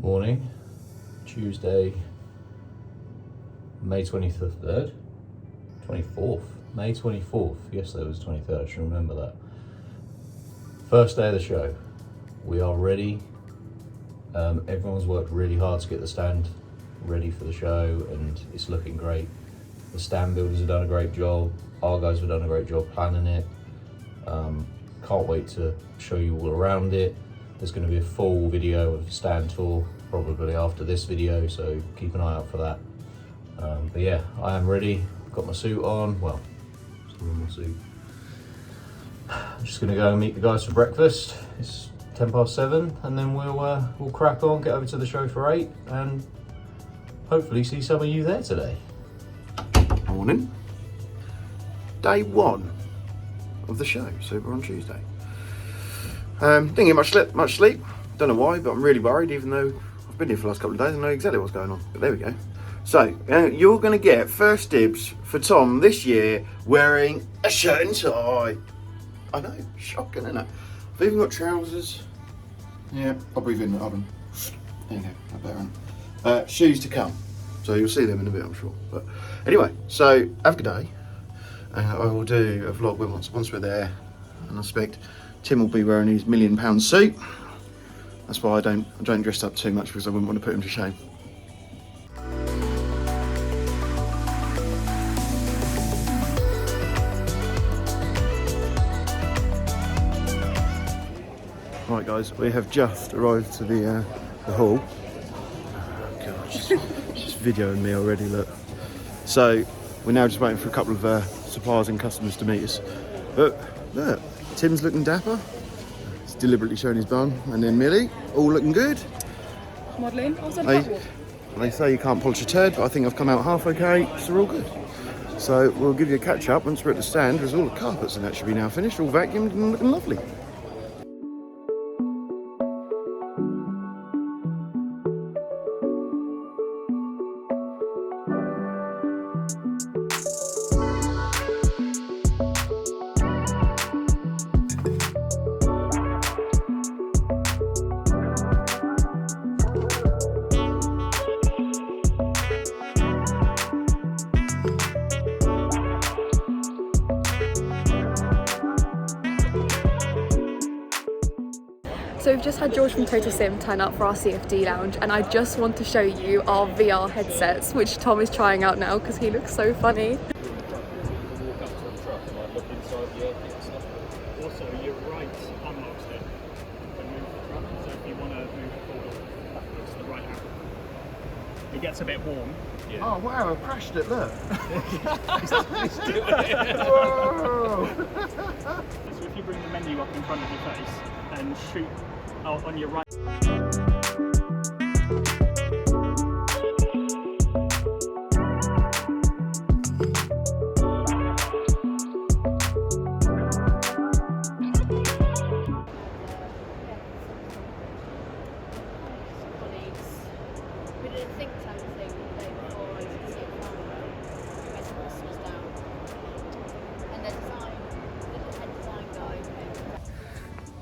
Morning, Tuesday, May 23rd, 24th, May 24th. Yesterday was 23rd, I should remember that. First day of the show. We are ready. Everyone's worked really hard to get the stand ready for the show and it's looking great. The stand builders have done a great job. Our guys have done a great job planning it. Can't wait to show you all around it. There's going to be a full video of the stand tour probably after this video, so keep an eye out for that. But yeah, I am ready. Got my suit on. Well, still in my suit. I'm just going to go and meet the guys for breakfast. It's 7:10, and then we'll crack on, get over to the show for 8, and hopefully see some of you there today. Morning. Day 1 of the show, so we're on Tuesday. Didn't get much sleep. Don't know why, but I'm really worried, even though I've been here for the last couple of days and know exactly what's going on. But there we go. So, you're going to get first dibs for Tom this year wearing a shirt and tie. I know, shocking, isn't it? I've even got trousers. Yeah, I'll breathe in, hold on. There you go, that better. Shoes to come. So you'll see them in a bit, I'm sure. But anyway, so have a good day. I will do a vlog once we're there, and I expect Tim will be wearing his £1 million suit. That's why I don't dress up too much, because I wouldn't want to put him to shame. Right guys, we have just arrived to the hall. Oh God, just videoing me already, look. So we're now just waiting for a couple of suppliers and customers to meet us. But look, Tim's looking dapper. He's deliberately showing his bum. And then Millie, all looking good. Modelling. I was on catwalk. They say you can't polish a turd, but I think I've come out half okay, so we're all good. So we'll give you a catch up once we're at the stand, because all the carpets and that should be now finished, all vacuumed and looking lovely. So we've just had George from Total Sim turn up for our CFD lounge, and I just want to show you our VR headsets, which Tom is trying out now because he looks so funny. Also, your right unlocks it and move the truck, so if you want to move forward or backwards, the right hand. It gets a bit warm. Yeah. Oh wow, I crashed it, look. Whoa! So if you bring the menu up in front of your face and shoot out on your right.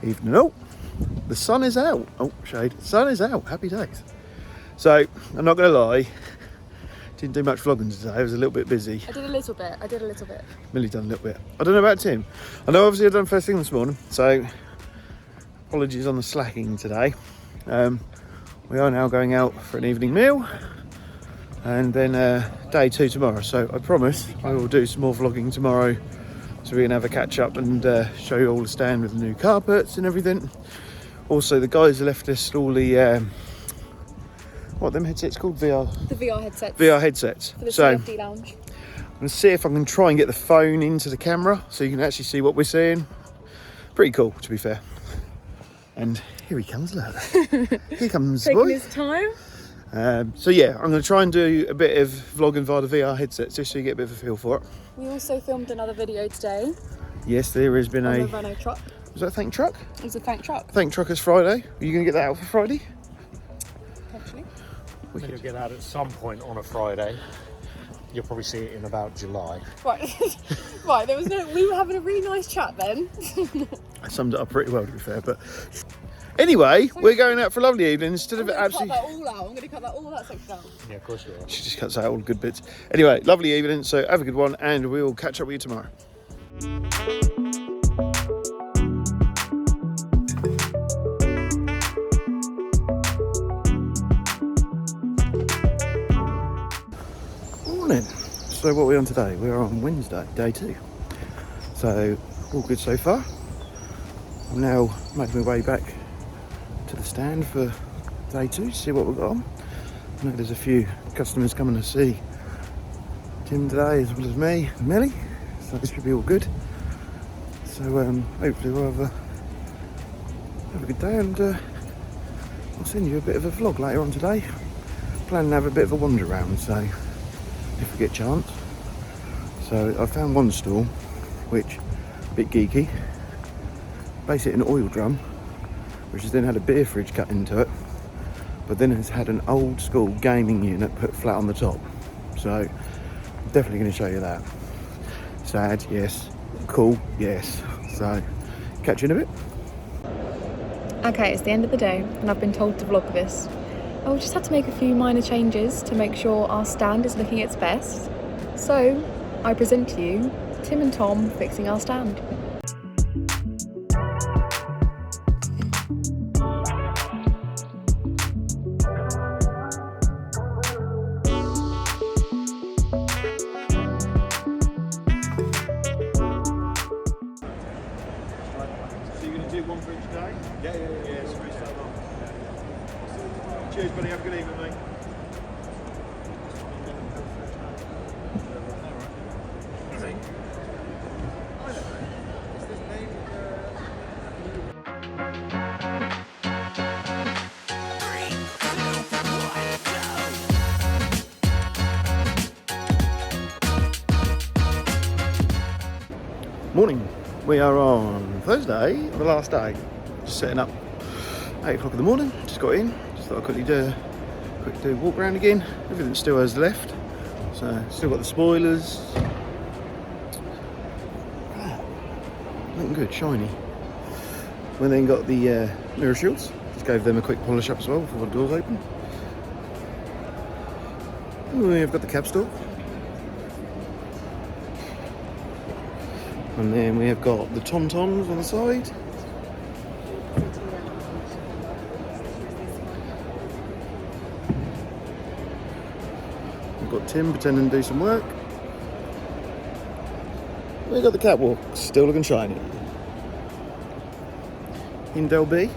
Evening. Oh, the sun is out. Oh, shade. The sun is out. Happy days. So, I'm not going to lie. Didn't do much vlogging today. I was a little bit busy. I did a little bit. Millie done a little bit. I don't know about Tim. I know obviously I've done first thing this morning, so apologies on the slacking today. We are now going out for an evening meal, and then day 2 tomorrow. So I promise I will do some more vlogging tomorrow, so we can have a catch up and show you all the stand with the new carpets and everything. Also, the guys left us all the what them headsets called? The VR headsets. VR headsets. For the so CFD lounge. I'm going to see if I can try and get the phone into the camera so you can actually see what we're seeing. Pretty cool, to be fair. And here he comes, look. Here comes the boy. Taking his time. So yeah, I'm going to try and do a bit of vlogging via the VR headsets just so you get a bit of a feel for it. We also filmed another video today. Yes, there has been on a the Renault truck. Was that a Thank Truck? It was a Thank Truck. Thank Truckers Friday. Are you going to get that out for Friday? Potentially. I think you'll get out at some point on a Friday. You'll probably see it in about July. Right, right. There was no. We were having a really nice chat then. I summed it up pretty well, to be fair. But Anyway, we're going out for a lovely evening instead of absolutely. Cut that all out. I'm going to cut that all that section out. Yeah, of course you are. She just cuts out all the good bits. Anyway, lovely evening. So have a good one, and we will catch up with you tomorrow. Morning. So what are we on today? We are on Wednesday, day 2. So all good so far. I'm now making my way back to the stand for day 2 to see what we've got on. I know there's a few customers coming to see Tim today as well as me and Millie, so this should be all good. So hopefully we'll have a good day, and I'll send you a bit of a vlog later on today. Planning to have a bit of a wander around, so if we get a chance. So I found one stall which a bit geeky, basically an oil drum which has then had a beer fridge cut into it, but then has had an old school gaming unit put flat on the top. So I'm definitely going to show you that. Sad, yes. Cool, yes. So catch you in a bit. Okay, it's the end of the day and I've been told to vlog this. I will just have to make a few minor changes to make sure our stand is looking its best. So I present to you Tim and Tom fixing our stand. One for each day? Yeah, so we start off. Cheers, buddy, have a good evening, mate. Morning. We are on Thursday, the last day. Just setting up 8 o'clock in the morning. Just got in. Just thought I'd quickly do a walk around again. Everything still has left. So still got the spoilers. Looking good, shiny. We then got the mirror shields. Just gave them a quick polish up as well before the doors open. We've got the cab store. And then we have got the tom-toms on the side. We've got Tim pretending to do some work. We've got the catwalk, still looking shiny. Indel B,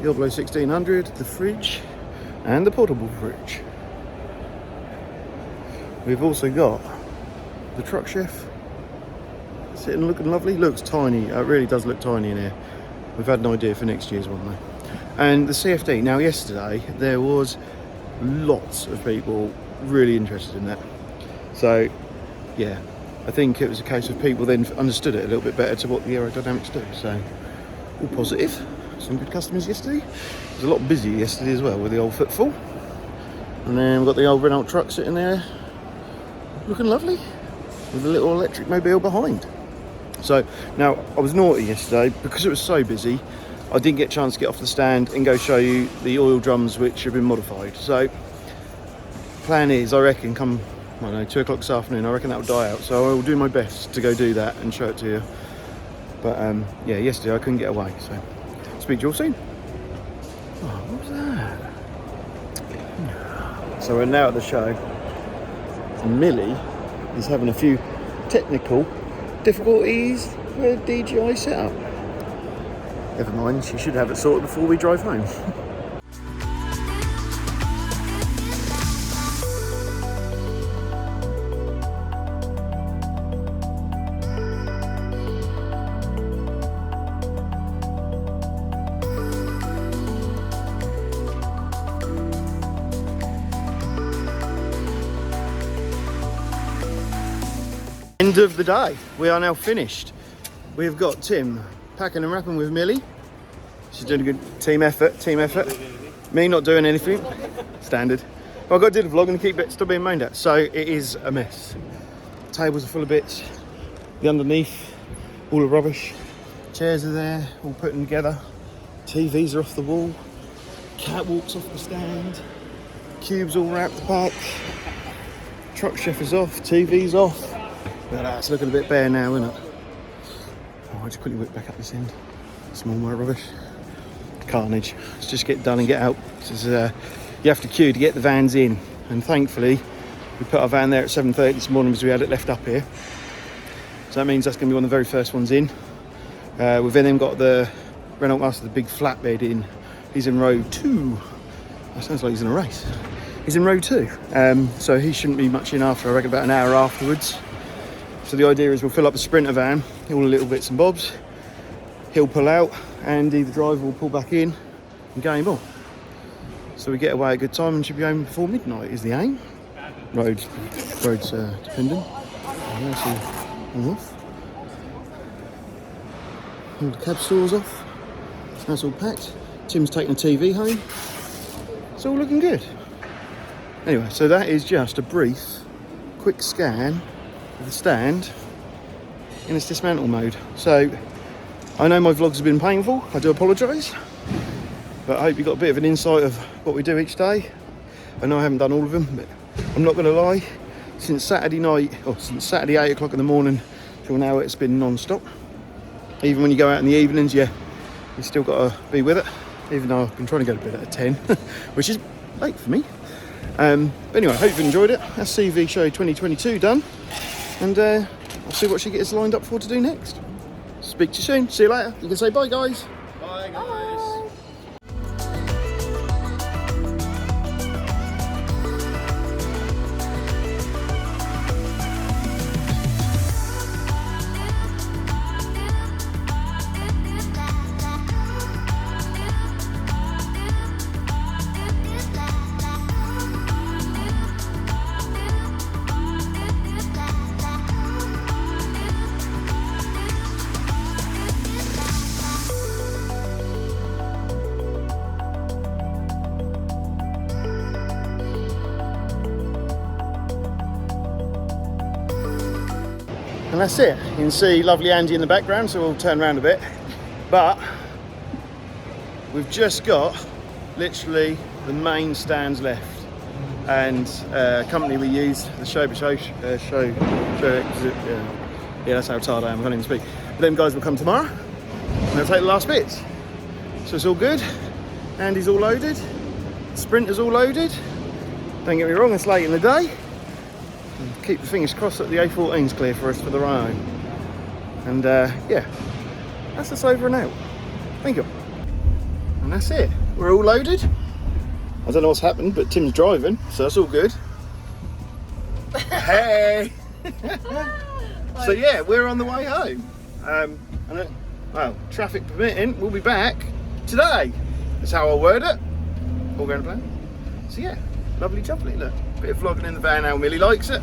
the Oblo 1600, the fridge, and the portable fridge. We've also got the truck chef. Sitting looking lovely, looks tiny, it really does look tiny in here. We've had an idea for next year's one though. And the CFD, now yesterday there was lots of people really interested in that. So yeah, I think it was a case of people then understood it a little bit better to what the aerodynamics do. So all positive, some good customers yesterday. It was a lot busier yesterday as well with the old footfall. And then we've got the old Renault truck sitting there looking lovely with a little electric mobile behind. So now I was naughty yesterday because it was so busy. I didn't get a chance to get off the stand and go show you the oil drums which have been modified. So plan is, I reckon, come, I don't know, 2 o'clock this afternoon, I reckon that will die out. So I will do my best to go do that and show it to you. But yeah, yesterday I couldn't get away. So speak to you all soon. Oh, what was that? So we're now at the show. And Millie is having a few technical difficulties with DJI setup. Never mind, she should have it sorted before we drive home. End of the day. We are now finished. We've got Tim packing and wrapping with Millie. She's doing a good team effort. Me not doing anything. Standard. But I've got to do the vlog and keep it still being moaned at. So it is a mess. Tables are full of bits. The underneath, all the rubbish. Chairs are there, all put together. TVs are off the wall, catwalks off the stand, cubes all wrapped the back, truck chef is off, TV's off. But that's looking a bit bare now, isn't it? Oh, I'll just quickly whip back up this end. Small more rubbish. Carnage. Let's just get done and get out. This is, you have to queue to get the vans in, and thankfully we put our van there at 7:30 this morning because we had it left up here. So that means that's going to be one of the very first ones in. We've then got the Renault Master, the big flatbed in. He's in row 2. That sounds like he's in a race. He's in row 2. So he shouldn't be much in after, I reckon about an hour afterwards. So the idea is we'll fill up the Sprinter van, all the little bits and bobs. He'll pull out, and the driver will pull back in and game on. So we get away at a good time and should be home before midnight is the aim. Roads dependent. And that's all off. All the cab stores off. That's all packed. Tim's taking the TV home. It's all looking good. Anyway, so that is just a brief, quick scan of the stand in its dismantle mode. So I know my vlogs have been painful. I do apologise. But I hope you got a bit of an insight of what we do each day. I know I haven't done all of them, but I'm not going to lie. Since Saturday night, or since Saturday 8 o'clock in the morning till now, it's been non-stop. Even when you go out in the evenings, you still got to be with it. Even though I've been trying to go to bed at 10, which is late for me. But anyway, I hope you enjoyed it. That's CV show 2022 done. And I'll see what she gets lined up for to do next. Speak to you soon. See you later. You can say bye, guys. Bye, guys. Bye. And that's it. You can see lovely Andy in the background, so we'll turn around a bit. But we've just got literally the main stands left. And company we use, the yeah, that's how tired I am, I can't even speak. But them guys will come tomorrow and they'll take the last bits. So it's all good. Andy's all loaded. Sprinter's all loaded. Don't get me wrong, it's late in the day. Keep the fingers crossed that the A14's clear for us for the ride home. And yeah, that's us over and out. Thank you. And that's it. We're all loaded. I don't know what's happened, but Tim's driving, so that's all good. Hey! So yeah, we're on the way home. Well, traffic permitting, we'll be back today. That's how I'll word it. All going to plan. So yeah, lovely jubbly, look. Bit of vlogging in the van, how Millie likes it.